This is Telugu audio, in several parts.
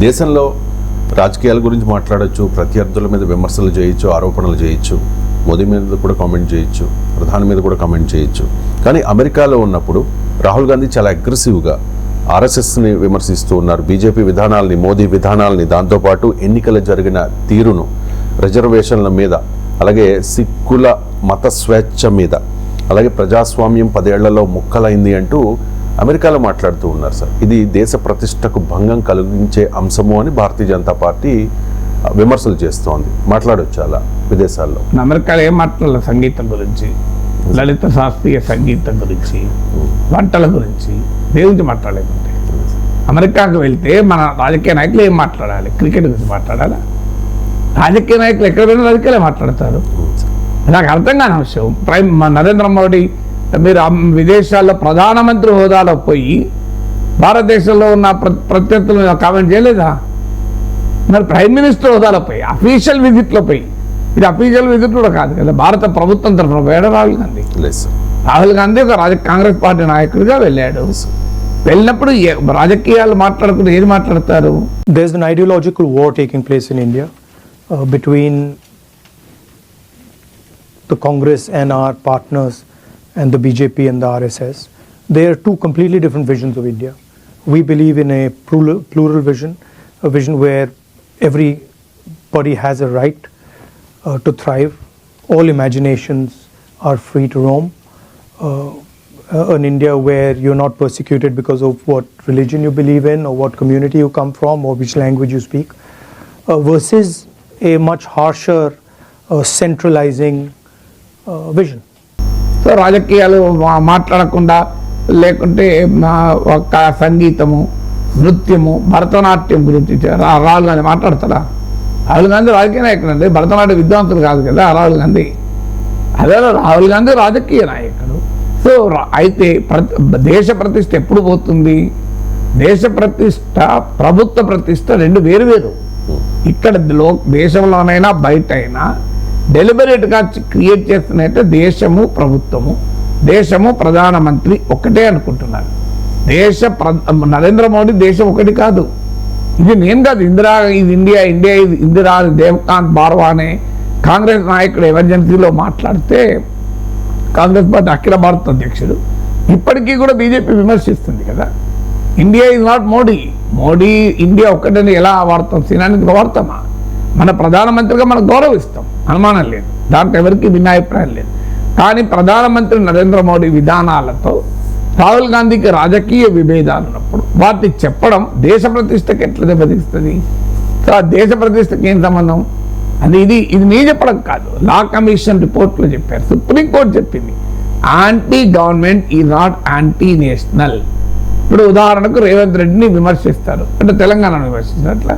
దేశంలో రాజకీయాల గురించి మాట్లాడచ్చు, ప్రత్యర్థుల మీద విమర్శలు చేయొచ్చు, ఆరోపణలు చేయొచ్చు, మోదీ మీద కూడా కామెంట్ చేయొచ్చు, ప్రధాని మీద కూడా కామెంట్ చేయొచ్చు. కానీ అమెరికాలో ఉన్నప్పుడు రాహుల్ గాంధీ చాలా అగ్రెసివ్గా ఆర్ఎస్ఎస్ని విమర్శిస్తూ ఉన్నారు, బీజేపీ విధానాలని, మోదీ విధానాలని, దాంతోపాటు ఎన్నికలు జరిగిన తీరును, రిజర్వేషన్ల మీద, అలాగే సిక్కుల మత స్వేచ్ఛ మీద, అలాగే ప్రజాస్వామ్యం 10 ఏళ్లలో ముక్కలైంది అంటూ అమెరికాలో మాట్లాడుతూ ఉన్నారు సార్. ఇది దేశ ప్రతిష్టకు భంగం కలిగించే అంశము అని భారతీయ జనతా పార్టీ విమర్శలు చేస్తోంది. మాట్లాడొచ్చు అలా విదేశాల్లో? అమెరికాలో ఏం మాట్లాడాలి? సంగీతం గురించి, లలిత శాస్త్రీయ సంగీతం గురించి, వంటల గురించి, దేవునికి మాట్లాడలేకుంటే. అమెరికాకు వెళ్తే మన రాజకీయ నాయకులు ఏం మాట్లాడాలి? క్రికెట్ గురించి మాట్లాడాలా? రాజకీయ నాయకులు ఎక్కడ పోయినా రాజకీయాలే మాట్లాడతారు. నాకు అర్థం కాని అంశం. నరేంద్ర మోడీ మీరు విదేశాల్లో ప్రధానమంత్రి హోదాలో పోయి భారతదేశంలో ఉన్న ప్రత్యర్థులను కామెంట్ చేయలేదా? మరి ప్రైమ్ మినిస్టర్ హోదాలో పోయి అఫీషియల్ విజిట్లో పోయి, ఇది అఫీషియల్ విజిట్ కూడా కాదు కదా, భారత ప్రభుత్వం తరఫున పోయాడు రాహుల్ గాంధీ. రాహుల్ గాంధీ ఒక కాంగ్రెస్ పార్టీ నాయకుడిగా వెళ్ళాడు. వెళ్ళినప్పుడు రాజకీయాలు మాట్లాడకుండా ఏది మాట్లాడతారు? There's an ideological war taking place in India between the Congress and our partners and the BJP and the RSS. They are two completely different visions of India. We believe in a plural vision, a vision where everybody has a right to thrive. All imaginations are free to roam. An India where you're not persecuted because of what religion you believe in or what community you come from or which language you speak, versus a much harsher, centralizing vision. So రాజకీయాలు మాట్లాడకుండా, లేకుంటే ఒక సంగీతము, నృత్యము, భరతనాట్యం గురించి రాహుల్ గాంధీ మాట్లాడతారా? రాహుల్ గాంధీ రాజకీయ నాయకుడు అండి, భరతనాట్య విద్వాంసులు కాదు కదా రాహుల్ గాంధీ. అదే రాహుల్ గాంధీ రాజకీయ నాయకుడు. సో అయితే దేశ ప్రతిష్ట ఎప్పుడు పోతుంది? దేశ ప్రతిష్ట, ప్రభుత్వ ప్రతిష్ట రెండు వేరు. ఇక్కడ దేశంలోనైనా బయట అయినా డెలిబరేట్గా క్రియేట్ చేస్తున్నట్టే దేశము ప్రభుత్వము, దేశము ప్రధానమంత్రి ఒకటే అనుకుంటున్నారు. నరేంద్ర మోడీ దేశం ఒకటి కాదు. ఇది నేను కాదు, ఇది ఇండియా ఇది ఇందిరా. దేవకాంత్ బార్వా అనే కాంగ్రెస్ నాయకుడు ఎమర్జెన్సీలో మాట్లాడితే, కాంగ్రెస్ పార్టీ అఖిల భారత అధ్యక్షుడు, ఇప్పటికీ కూడా బీజేపీ విమర్శిస్తుంది కదా, India is not Modi. Modi India ఒక్కటని ఎలా వాడతాం? సినానికి వాడతామా? మన ప్రధానమంత్రిగా మనం గౌరవిస్తాం, అనుమానం లేదు, దాంట్లో ఎవరికి భిన్నాభిప్రాయం లేదు. కానీ ప్రధానమంత్రి నరేంద్ర మోడీ విధానాలతో రాహుల్ గాంధీకి రాజకీయ విభేదాలు ఉన్నప్పుడు వాటిని చెప్పడం దేశ ప్రతిష్టకి ఎట్లా దెబ్బతీస్తుంది? సో ఆ దేశ ప్రతిష్టకి ఏం సంబంధం? ఇది నేను చెప్పడం కాదు, లా కమిషన్ రిపోర్ట్లో చెప్పారు, సుప్రీంకోర్టు చెప్పింది. Anti government is not anti national. ఇప్పుడు ఉదాహరణకు రేవంత్ రెడ్డిని విమర్శిస్తారు అంటే తెలంగాణను విమర్శించినట్ల.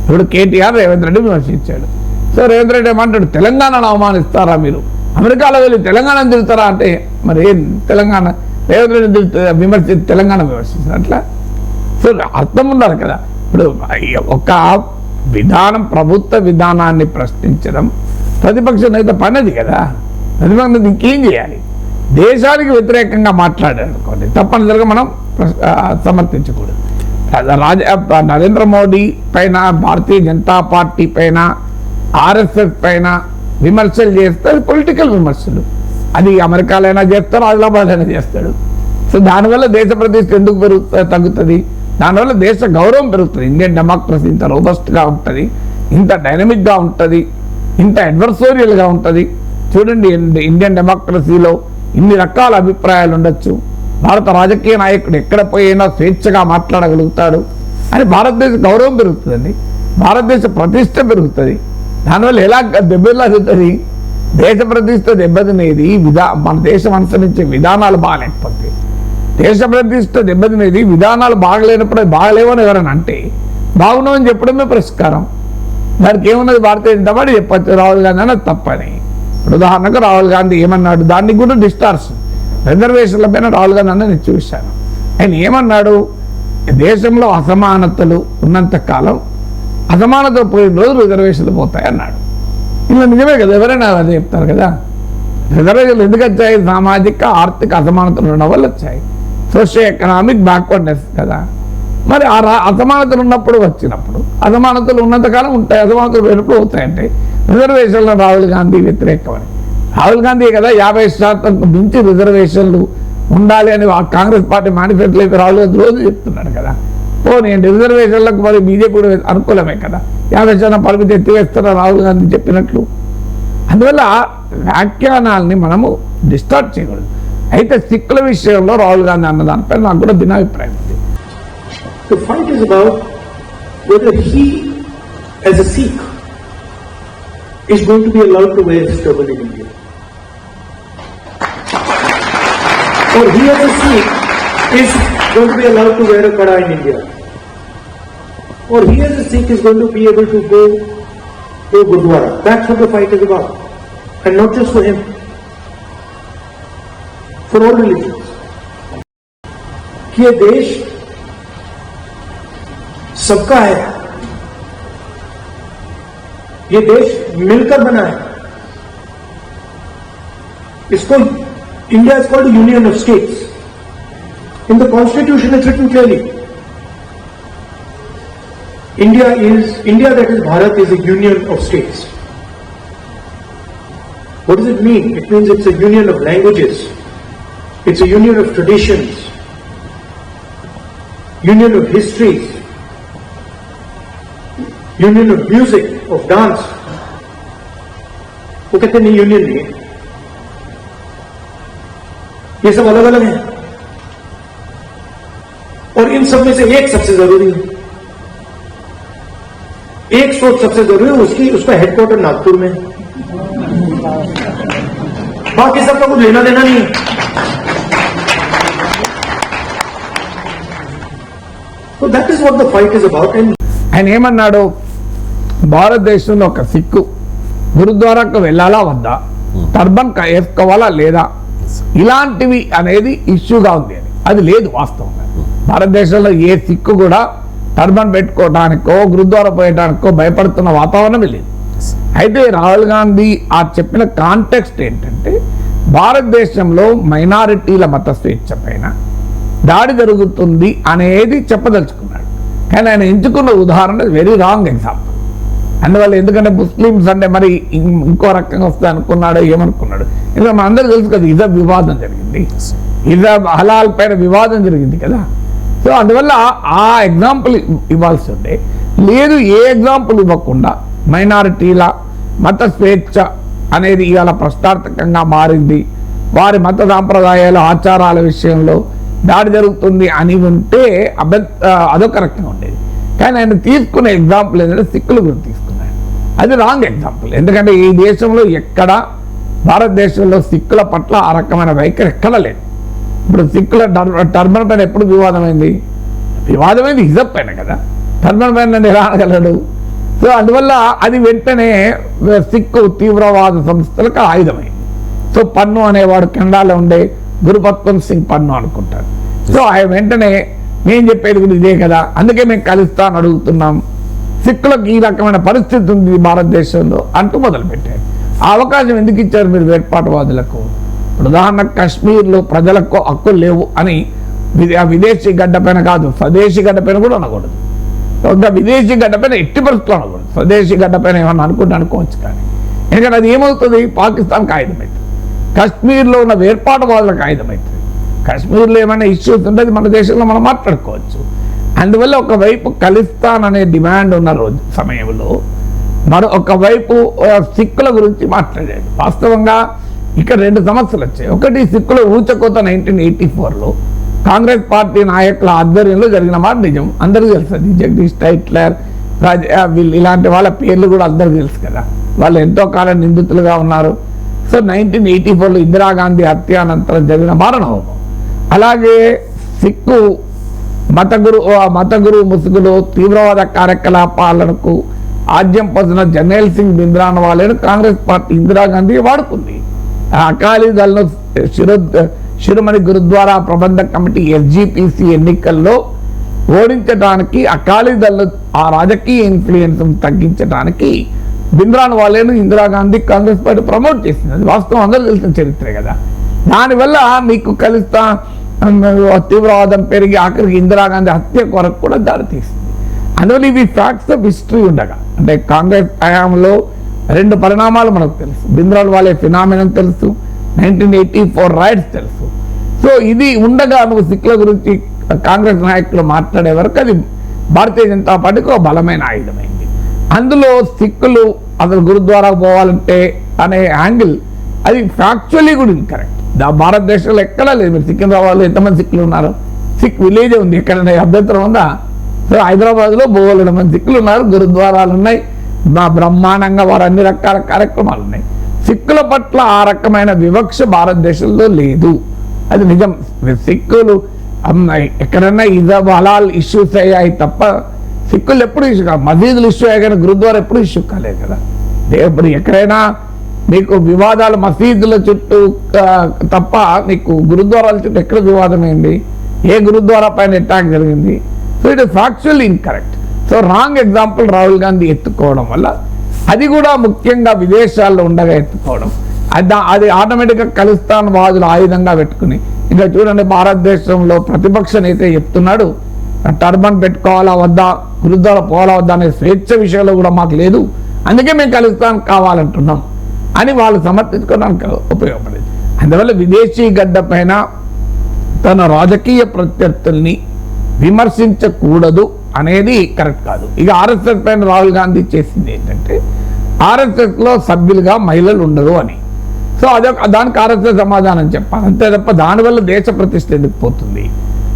ఇప్పుడు కేటీఆర్ రేవంత్ రెడ్డి విమర్శించాడు. సో రేవంత్ రెడ్డి ఏమంటాడు? తెలంగాణను అవమానిస్తారా మీరు? అమెరికాలో వెళ్ళి తెలంగాణను తిరుగుతారా అంటే మరి ఏం తెలంగాణ రేవంత్ రెడ్డి తెలంగాణ విమర్శించినట్ల? సో అర్థం ఉండాలి కదా. ఇప్పుడు ఒక విధానం, ప్రభుత్వ విధానాన్ని ప్రశ్నించడం ప్రతిపక్ష నేత పనిది కదా. ప్రతిపక్ష నేత ఇంకేం చేయాలి? దేశానికి వ్యతిరేకంగా మాట్లాడారు అనుకోండి, తప్పనిసరిగా మనం సమర్థించకూడదు. నరేంద్ర మోడీ పైన, భారతీయ జనతా పార్టీ పైన, ఆర్ఎస్ఎస్ పైన విమర్శలు చేస్తే అది పొలిటికల్ విమర్శలు. అది అమెరికాలైనా చేస్తారు, ఆదిలాబాద్ అయినా చేస్తాడు. సో దానివల్ల దేశ ప్రతిష్ట ఎందుకు తగ్గుతుంది? దానివల్ల దేశ గౌరవం పెరుగుతుంది. ఇండియన్ డెమోక్రసీ ఇంత రోబస్ట్గా ఉంటుంది, ఇంత డైనమిక్గా ఉంటుంది, ఇంత అడ్వర్సోరియల్గా ఉంటుంది. చూడండి, ఇండియన్ డెమోక్రసీలో ఇన్ని రకాల అభిప్రాయాలు ఉండొచ్చు. భారత రాజకీయ నాయకుడు ఎక్కడ పోయినా స్వేచ్ఛగా మాట్లాడగలుగుతాడు అని భారతదేశ గౌరవం పెరుగుతుందండి, భారతదేశ ప్రతిష్ట పెరుగుతుంది. దానివల్ల ఎలా దెబ్బతింటుంది? దేశ ప్రతిష్ట దెబ్బతినేది మన దేశం అనుసరించే విధానాలు బాగాలేకపోతే, దేశ ప్రతిష్ట దెబ్బతినేది విధానాలు బాగలేనప్పుడు బాగలేవని ఎవరైనా అంటే బాగున్నామని చెప్పడమే పరిష్కారం. దానికి ఏమున్నది? భారతీయ జనతా పార్టీ చెప్పచ్చు రాహుల్ గాంధీ అన్నది తప్పని. ఉదాహరణకు రాహుల్ గాంధీ ఏమన్నాడు? దానికి కూడా డిస్టార్షన్, రిజర్వేషన్ల పైన రాహుల్ గాంధీ అన్న నేను చూశాను. ఆయన ఏమన్నాడు? దేశంలో అసమానతలు ఉన్నంత కాలం అసమానతలు పోయిన రోజు రిజర్వేషన్లు పోతాయి అన్నాడు. ఇలా నిజమే కదా, ఎవరైనా అదే చెప్తారు కదా. రిజర్వేషన్లు ఎందుకు వచ్చాయి? సామాజిక ఆర్థిక అసమానతలు ఉండడం వల్ల వచ్చాయి. సోషియో ఎకనామిక్ బ్యాక్వర్డ్నెస్ కదా. మరి అసమానతలు ఉన్నప్పుడు వచ్చినప్పుడు అసమానతలు ఉన్నంతకాలం ఉంటాయి, అసమానతలు ఎప్పుడు అవుతాయంటే రిజర్వేషన్లు రాహుల్ గాంధీ వ్యతిరేకమని. రాహుల్ గాంధీ కదా 50% మించి రిజర్వేషన్లు ఉండాలి అని కాంగ్రెస్ పార్టీ మేనిఫెస్టోలో అయితే రాహుల్ గాంధీ రోజు చెప్తున్నాడు కదా. పోనీయండి, రిజర్వేషన్లకు మరి బీజేపీ కూడా అనుకూలమే కదా, 50% పరిమితి ఎత్తివేస్తున్నారు రాహుల్ గాంధీ చెప్పినట్లు. అందువల్ల వ్యాఖ్యానాల్ని మనము డిస్టార్ట్ చేయకూడదు. అయితే సిక్కుల విషయంలో రాహుల్ గాంధీ అన్న దానిపై నాకు కూడా భిన్నాభిప్రాయం ఉంది. The fight is about whether he, as a Sikh, is going to be allowed to wear his turban in India. Or he, as a Sikh, is going to be allowed to wear a kada in India. Or he, as a Sikh, is going to be able to go to Gurdwara. That's what the fight is about. And not just for him. For all religions. ये देश सबका है, ये देश मिलकर बना है. इसको India is called union of states. In the constitution is written clearly India that is Bharat is a union of states. What does it mean? It means it's a union of languages, it's a union of traditions, union of histories, union of music, of dance. वो कहते नहीं, यूनियन नहीं है, ये सब अलग अलग है. और इन सब में से एक सबसे जरूरी है, एक सोच सबसे जरूरी है, उसका हेडक्वार्टर नागपुर में. बाकी सबका कुछ लेना देना नहीं है. So that is what the fight is about. And ఆయన ఏమన్నాడు, భారతదేశంలో ఒక సిక్కు గురుద్వారాకు వెళ్ళాలా వద్దా, టర్బన్ వేసుకోవాలా లేదా, ఇలాంటివి అనేది ఇష్యూగా ఉంది అని. అది లేదు వాస్తవంగా. భారతదేశంలో ఏ సిక్కు కూడా టర్బన్ పెట్టుకోవడానికో గురుద్వారా పోయడానికో భయపడుతున్న వాతావరణం లేదు. అయితే రాహుల్ గాంధీ ఆ చెప్పిన కాంటెక్స్ట్ ఏంటంటే భారతదేశంలో మైనారిటీల మత స్వేచ్ఛ పైన దాడి జరుగుతుంది అనేది చెప్పదలుచుకున్నాడు. కానీ ఆయన ఎంచుకున్న ఉదాహరణ వెరీ రాంగ్ ఎగ్జాంపుల్. అందువల్ల ఎందుకంటే ముస్లిమ్స్ అంటే మరి ఇంకో రకంగా వస్తుంది అనుకున్నాడో ఏమనుకున్నాడు. ఇంకా మన అందరూ తెలుసు కదా, హిజాబ్ వివాదం జరిగింది, హిజాబ్ హలాల్ పైన వివాదం జరిగింది కదా. సో అందువల్ల ఆ ఎగ్జాంపుల్ ఇవ్వాల్సి ఉండే, లేదు ఏ ఎగ్జాంపుల్ ఇవ్వకుండా మైనారిటీల మత స్వేచ్ఛ అనేది ఇవాళ ప్రశ్నార్థకంగా మారింది, వారి మత సాంప్రదాయాలు ఆచారాల విషయంలో దాడి జరుగుతుంది అని ఉంటే అదొక రకంగా ఉండేది. కానీ ఆయన తీసుకునే ఎగ్జాంపుల్ ఏంటంటే సిక్కుల గురించి తీసుకున్నాడు. అది రాంగ్ ఎగ్జాంపుల్. ఎందుకంటే ఈ దేశంలో ఎక్కడ, భారతదేశంలో సిక్కుల పట్ల ఆ రకమైన వైఖరి ఎక్కడ లేదు. ఇప్పుడు సిక్కుల టర్బన్ పైన ఎప్పుడు వివాదమైంది హిజబ్ పైన కదా, టర్బన్ పైన ఎలా అనగలడు. సో అందువల్ల అది వెంటనే సిక్కు తీవ్రవాద సంస్థలకు ఆయుధమైంది. సో పన్ను అనేవాడు కెనడాలో ఉండే గురుపత్వంత్ సింగ్ పన్ను అనుకుంటారు. సో ఆయన వెంటనే మేము చెప్పేది కూడా ఇదే కదా, అందుకే మేము కలుస్తాను అడుగుతున్నాం, సిక్కులకు ఈ రకమైన పరిస్థితి ఉంది భారతదేశంలో అంటూ మొదలుపెట్టారు. ఆ అవకాశం ఎందుకు ఇచ్చారు మీరు వేర్పాటువాదులకు? ఉదాహరణకు కాశ్మీర్లో ప్రజలకు హక్కులు లేవు అని విదేశీ గడ్డ పైన కాదు, స్వదేశీ గడ్డ పైన కూడా అనకూడదు. ఒక విదేశీ గడ్డ పైన ఎట్టి పరిస్థితులు అనకూడదు. స్వదేశీ గడ్డ పైన ఏమన్నా అనుకోవచ్చు. కానీ ఎందుకంటే అది ఏమవుతుంది, పాకిస్తాన్కి ఆయుధమవుతుంది, కాశ్మీర్లో ఉన్న వేర్పాటువాదులకు ఆయుధమవుతుంది. కాశ్మీర్లో ఏమైనా ఇష్యూస్ ఉంటుంది మన దేశంలో మనం మాట్లాడుకోవచ్చు. అందువల్ల ఒకవైపు ఖలిస్తాన్ అనే డిమాండ్ ఉన్న రోజు సమయంలో ఒకవైపు సిక్కుల గురించి మాట్లాడాడు. వాస్తవంగా ఇక్కడ రెండు సమస్యలు వచ్చాయి. ఒకటి, సిక్కుల ఊచకోత 1984లో కాంగ్రెస్ పార్టీ నాయకుల ఆధ్వర్యంలో జరిగిన మాట నిజం, అందరికీ తెలుసు. అది జగదీష్ టైట్లర్, వీళ్ళు ఇలాంటి వాళ్ళ పేర్లు కూడా అందరికీ తెలుసు కదా. వాళ్ళు ఎంతో కాలం నిందితులుగా ఉన్నారు. సో 1984లో ఇందిరాగాంధీ హత్య అనంతరం జరిగిన మారణ హోమం. అలాగే సిక్కు మత గురు ముసుగులో తీవ్రవాద కార్యకలాపాలకు ఆద్యం పొందిన జర్నైల్ సింగ్ బింద్రాన్ వాళ్ళను కాంగ్రెస్ పార్టీ ఇందిరాగాంధీ వాడుకుంది. అకాలీదళ్ను శిరోమణి గురుద్వారా ప్రబంధ కమిటీ SGPC ఎన్నికల్లో ఓడించడానికి అకాలీదళ్లు ఆ రాజకీయ ఇన్ఫ్లుయెన్స్ తగ్గించడానికి బింద్రాన్ వాళ్ళను ఇందిరాగాంధీ కాంగ్రెస్ పార్టీ ప్రమోట్ చేసింది. అది వాస్తవం, అందరూ తెలిసిన చరిత్రే కదా. దానివల్ల మీకు తీవ్రవాదం పెరిగి ఆఖరికి ఇందిరాగాంధీ హత్య కొరకు కూడా దారితీసింది. అందువల్ల ఇవి ఫ్యాక్ట్స్ ఆఫ్ హిస్టరీ ఉండగా, అంటే కాంగ్రెస్ హయాంలో 2 పరిణామాలు మనకు తెలుసు. బింద్రాల్ వాలే ఫినామినన్ తెలుసు, 1984 రైట్స్ తెలుసు. సో ఇది ఉండగా నువ్వు సిక్కుల గురించి కాంగ్రెస్ నాయకులు మాట్లాడే వరకు అది భారతీయ జనతా పార్టీకి ఒక బలమైన ఆయుధమైంది. అందులో సిక్కులు అసలు గురుద్వారా పోవాలంటే అనే యాంగిల్ అది ఫ్యాక్చువల్లీ కూడా ఇన్కరెక్ట్. భారతదేశంలో ఎక్కడా లేదు. మీరు సికింద్రాబాద్లో ఎంతమంది సిక్కులు ఉన్నారు? సిక్ విలేజే ఉంది, ఎక్కడైనా అభ్యంతరం ఉందా? సో హైదరాబాద్లో బోలెడు మంది సిక్కులు ఉన్నారు, గురుద్వారాలు ఉన్నాయి, బ్రహ్మాండంగా వారు అన్ని రకాల కార్యక్రమాలు ఉన్నాయి. సిక్కుల పట్ల ఆ రకమైన వివక్ష భారతదేశంలో లేదు, అది నిజం. సిక్కులు ఎక్కడన్నా హలాల్ ఇష్యూస్ అయ్యాయి తప్ప సిక్కులు ఎప్పుడు ఇష్యూ కాదు. మసీదులు ఇష్యూ అయ్యాయి కానీ గురుద్వారా ఎప్పుడు ఇష్యూ కాలేదు కదా. ఇప్పుడు ఎక్కడైనా మీకు వివాదాలు మసీదుల చుట్టూ తప్ప నీకు గురుద్వారాల చుట్టూ ఎక్కడ వివాదం అయింది? ఏ గురుద్వారా పైన అటాక్ జరిగింది? So it is factually incorrect. So wrong example Rahul Gandhi ఎత్తుకోవడం వల్ల, అది కూడా ముఖ్యంగా విదేశాల్లో ఉండగా ఎత్తుకోవడం, అది ఆటోమేటిక్గా ఖలిస్తాన్ వాదులు ఆయుధంగా పెట్టుకుని, ఇంకా చూడండి భారతదేశంలో ప్రతిపక్ష నేత చెప్తున్నాడు టర్బన్ పెట్టుకోవాలా వద్దా, గురుద్వారా పోవాలా వద్దా అనే స్వేచ్ఛ విషయంలో కూడా మాకు లేదు, అందుకే మేము ఖలిస్తాన్ కావాలంటున్నాం అని వాళ్ళు సమర్థించుకోవడానికి ఉపయోగపడేది. అందువల్ల విదేశీ గడ్డ పైన తన రాజకీయ ప్రత్యర్థుల్ని విమర్శించకూడదు అనేది కరెక్ట్ కాదు. ఇక ఆర్ఎస్ఎస్ పైన రాహుల్ గాంధీ చేసింది ఏంటంటే, ఆర్ఎస్ఎస్లో సభ్యులుగా మహిళలు ఉండరు అని. సో దానికి ఆర్ఎస్ఎస్ సమాధానం చెప్పాలి, అంతే తప్ప దానివల్ల దేశ ప్రతిష్ట ఎందుకు పోతుంది?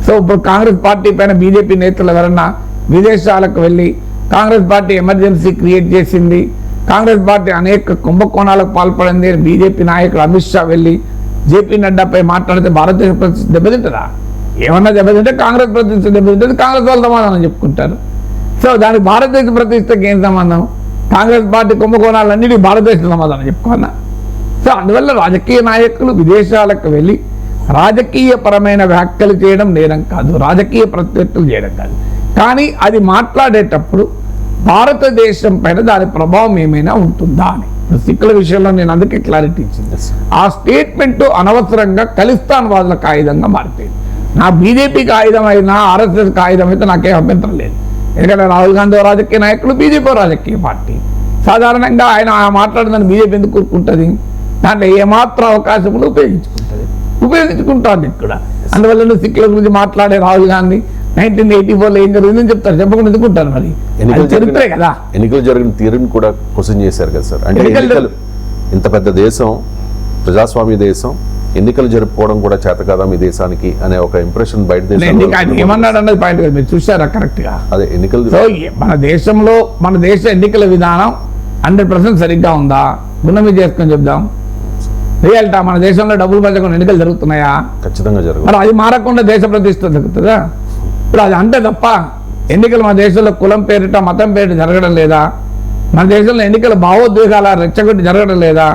సో ఇప్పుడు కాంగ్రెస్ పార్టీ పైన బీజేపీ నేతలు ఎవరన్నా విదేశాలకు వెళ్ళి కాంగ్రెస్ పార్టీ ఎమర్జెన్సీ క్రియేట్ చేసింది, కాంగ్రెస్ పార్టీ అనేక కుంభకోణాలకు పాల్పడింది, బీజేపీ నాయకులు అమిత్ షా వెళ్ళి జేపీ నడ్డాపై మాట్లాడితే భారతదేశ ప్రతిష్ట దెబ్బతింటుందా? ఏమన్నా దెబ్బతింటే కాంగ్రెస్ ప్రతిష్ట దెబ్బతింటుంది, కాంగ్రెస్ వాళ్ళు సమాధానం చెప్పుకుంటారు. సో దానికి భారతదేశ ప్రతిష్టకి ఏం సంబంధం? కాంగ్రెస్ పార్టీ కుంభకోణాలన్నిటికీ భారతదేశం సమాధానం చెప్పుకున్నా. సో అందువల్ల రాజకీయ నాయకులు విదేశాలకు వెళ్ళి రాజకీయపరమైన వ్యాఖ్యలు చేయడం నేరం కాదు, రాజకీయ ప్రత్యర్థులు చేయడం కాదు. కానీ అది మాట్లాడేటప్పుడు భారతదేశం పైన దాని ప్రభావం ఏమైనా ఉంటుందా అని సిక్కుల విషయంలో నేను అందుకే క్లారిటీ ఇచ్చింది. ఆ స్టేట్మెంట్ అనవసరంగా ఖలిస్తాన్ వాదులకు ఆయుధంగా మారిపోయింది. నా బీజేపీకి ఆయుధం అయినా ఆర్ఎస్ఎస్కి ఆయుధం అయితే నాకేం అభ్యంతరం లేదు. ఎందుకంటే రాహుల్ గాంధీ రాజకీయ నాయకులు, బీజేపీ రాజకీయ పార్టీ. సాధారణంగా ఆయన మాట్లాడిందని బీజేపీ ఎందుకు కూరుకుంటుంది? దాంట్లో ఏమాత్రం అవకాశములు ఉపయోగించుకుంటాను ఇక్కడ. అందువల్ల సిక్కుల గురించి మాట్లాడే రాహుల్ గాంధీ 1984లో ఏం జరిగిందని చెప్తారు, చెప్పకుండా ఎందుకుంటారు? మరి చరిత్రే కదా. ఎన్నికలు జరిగిన తీరుని కూడా క్వశ్చన్ చేశారు కదా సార్. అంటే ఎన్నికలు ఇంత పెద్ద దేశం, ప్రజాస్వామ్య దేశం, ఎన్నికలు జరుపుకోవడం కూడా చేత కదా మీ దేశానికి అనే ఒక ఇంప్రెషన్ బయట దేశం ఏమన్నాడు అన్నది పాయింట్ కదా, మీరు చూసారా కరెక్ట్ గా? అదే ఎన్నికలు. సో మన దేశంలో మన దేశ ఎన్నికల విధానం 100% సరిగ్గా ఉందా? గుణమి చేసుకొని చెప్దాం. రియాలిటీ మన దేశంలో డబ్బులు పంచకుండా ఎన్నికలు జరుగుతున్నాయా? ఖచ్చితంగా జరుగుతుంది. మరి అది మారకుండా దేశ ప్రతిష్ట జరుగుతుందా? ఇప్పుడు అది అంతే తప్ప ఎన్నికలు మన దేశంలో కులం పేరిట, మతం పేరిట జరగడం లేదా? మన దేశంలో ఎన్నికల భావోద్వేగాల రెచ్చగొట్టి జరగడం లేదా?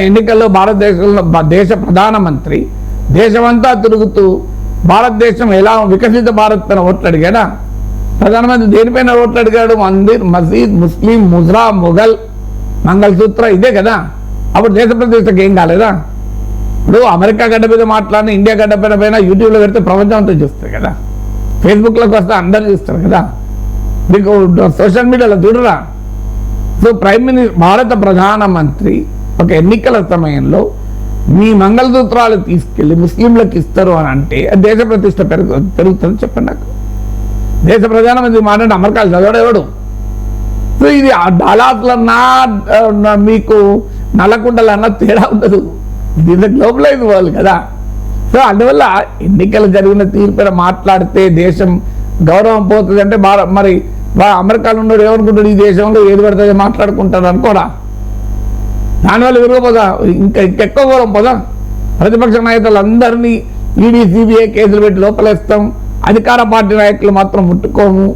ఎన్నికల్లో భారతదేశంలో దేశ ప్రధానమంత్రి దేశమంతా తిరుగుతూ భారతదేశం ఎలా వికసిత భారత్ పైన ఓట్లు అడిగాడా? ప్రధానమంత్రి దేనిపైన ఓట్లు అడిగాడు? మందిర్, మసీద్, ముస్లిం, ముజ్రా, మొఘల్, మంగళసూత్ర, ఇదే కదా. అప్పుడు దేశ ప్రతిష్టకి ఏం కాలేదా? ఇప్పుడు అమెరికా గడ్డ మీద మాట్లాడిన, ఇండియా గడ్డ పైన యూట్యూబ్లో పెడితే ప్రపంచం అంతా చూస్తారు కదా, ఫేస్బుక్లోకి వస్తే అందరూ చూస్తారు కదా, మీకు సోషల్ మీడియాలో చూడరా? సో ప్రైమ్ మినిస్టర్, భారత ప్రధానమంత్రి ఒక ఎన్నికల సమయంలో మీ మంగళసూత్రాలు తీసుకెళ్లి ముస్లింలకు ఇస్తారు అని అంటే దేశ ప్రతిష్ట పెరుగుతుంది చెప్పండి నాకు. దేశ ప్రధానమంత్రి మాట్లాడి అమెరికాలు చదవడేవాడు. సో ఇది డాలాస్లన్నా మీకు నల్లకుండలన్నా తేడా ఉండదు, ఇది గ్లోబలైజ్ వరల్డ్ కదా. సో అందువల్ల ఎన్నికలు జరిగిన తీర్పున మాట్లాడితే దేశం గౌరవం పోతుంది అంటే మరి అమెరికాలో ఉన్నాడు ఏమనుకుంటాడు, ఈ దేశంలో ఏది పడుతుంది మాట్లాడుకుంటారు అనుకోడా? దానివల్ల విరిగిపోదా, ఇంకెక్కువ గౌరవం పోదా? ప్రతిపక్ష నాయకులందరినీ ఈడీ, సిబిఐ కేసులు పెట్టి లోపలేస్తాం, అధికార పార్టీ నాయకులు మాత్రం ముట్టుకోము,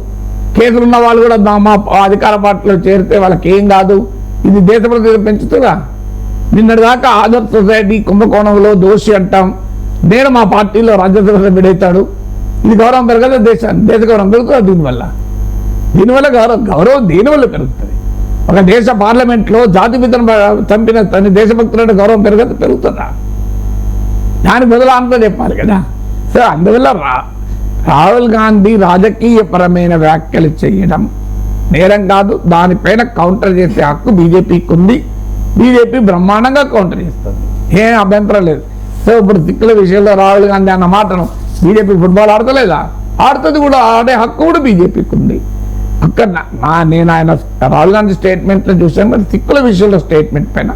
కేసులున్న వాళ్ళు కూడా మా అధికార పార్టీలో చేరితే వాళ్ళకి ఏం కాదు. ఇది దేశ ప్రతిష్ట పెంచుతుందా? నిన్నటిదాకా ఆదర్శ సొసైటీ కుంభకోణంలో దోషి అంటాం, నేను మా పార్టీలో రాజ్యసభ సభ్యుడైతాడు, ఇది గౌరవం పెరగదు, దేశ గౌరవం పెరుగుతుంది. దీనివల్ల గౌరవం దేనివల్ల పెరుగుతుంది? ఒక దేశ పార్లమెంట్లో జాతిపితను చంపిన తన దేశభక్తులంటే గౌరవం పెరుగుతుందా? దాని బదులు అంతా చెప్పాలి కదా. సో అందువల్ల రాహుల్ గాంధీ రాజకీయపరమైన వ్యాఖ్యలు చేయడం నేరం కాదు. దానిపైన కౌంటర్ చేసే హక్కు బీజేపీకి ఉంది. బీజేపీ బ్రహ్మాండంగా కౌంటర్ చేస్తుంది, ఏం అభ్యంతరం లేదు. సో ఇప్పుడు సిక్కుల విషయంలో రాహుల్ గాంధీ అన్న మాటను బీజేపీ ఫుట్బాల్ ఆడతలేదా? ఆడుతుంది కూడా, ఆడే హక్కు కూడా బీజేపీకి ఉంది. అక్కడ నేను ఆయన రాహుల్ గాంధీ స్టేట్మెంట్లో చూసాను, మరి సిక్కుల విషయంలో స్టేట్మెంట్ పైన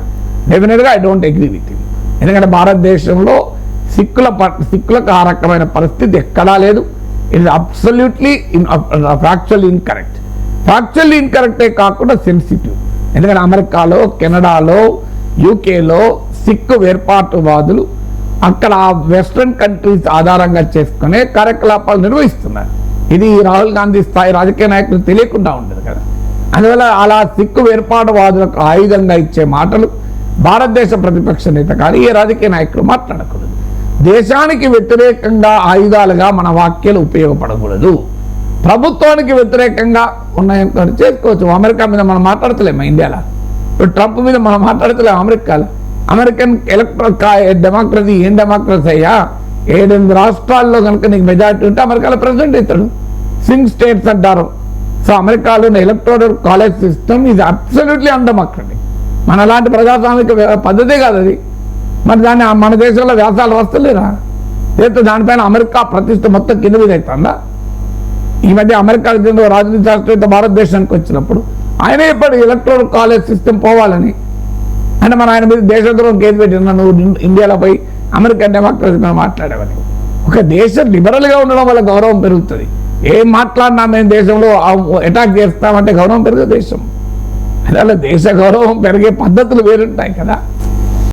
డెఫినెట్గా I don't agree with him. ఎందుకంటే భారతదేశంలో సిక్కులకు ఆ రకమైన పరిస్థితి ఎక్కడా లేదు. It is absolutely factual incorrect. Factual ఇన్కరెక్టే కాకుండా సెన్సిటివ్. ఎందుకంటే అమెరికాలో, కెనడాలో, యూకేలో సిక్కు వేర్పాటువాదులు అక్కడ వెస్ట్రన్ కంట్రీస్ ఆధారంగా చేసుకునే కార్యకలాపాలు నిర్వహిస్తున్నారు. ఇది రాహుల్ గాంధీ స్థాయి రాజకీయ నాయకులు తెలియకుండా ఉండదు కదా. అందువల్ల అలా సిక్కు వేర్పాటువాదులకు ఆయుధంగా ఇచ్చే మాటలు భారతదేశ ప్రతిపక్ష నేత కానీ ఏ రాజకీయ నాయకులు మాట్లాడకూడదు. దేశానికి వ్యతిరేకంగా ఆయుధాలుగా మన వాక్యాలు ఉపయోగపడకూడదు. ప్రభుత్వానికి వ్యతిరేకంగా ఉన్నాయని చేసుకోవచ్చు. అమెరికా మీద మనం మాట్లాడతలేము ఇండియాలో. ఇప్పుడు ట్రంప్ మీద మనం మాట్లాడతలేము అమెరికాలో. అమెరికన్ డెమోక్రసీ ఏం డెమోక్రసీ అయ్యా? 7 రాష్ట్రాల్లో కనుక నీకు మెజారిటీ ఉంటే అమెరికాలో ప్రెసిడెంట్ అవుతాడు. స్వింగ్ స్టేట్స్ అంటారు. సో అమెరికాలో electoral college system is absolutely undemocratic. మన లాంటి ప్రజాస్వామిక పద్ధతే కాదు అది. మరి దాన్ని మన దేశంలో వ్యాసాలు వస్తలేరా? లేకపోతే దానిపైన అమెరికా ప్రతిష్ట మొత్తం కింద మీద అవుతుందా? ఈ మధ్య అమెరికాకు చెందిన రాజనీతి శాస్త్రవేత్త భారతదేశానికి వచ్చినప్పుడు ఆయన ఎప్పుడు ఎలక్టోరల్ కాలేజ్ సిస్టమ్ పోవాలని అంటే మన ఆయన మీద దేశద్రోహం కేసు పెట్టిన నువ్వు ఇండియాలో పోయి అమెరికన్ డెమోక్రసీ మీద మాట్లాడేవని. ఒక దేశం లిబరల్గా ఉండడం వల్ల గౌరవం పెరుగుతుంది. ఏం మాట్లాడినా మేము దేశంలో అటాక్ చేస్తామంటే గౌరవం పెరుగు దేశం. అలా దేశ గౌరవం పెరిగే పద్ధతులు వేరుంటాయి కదా.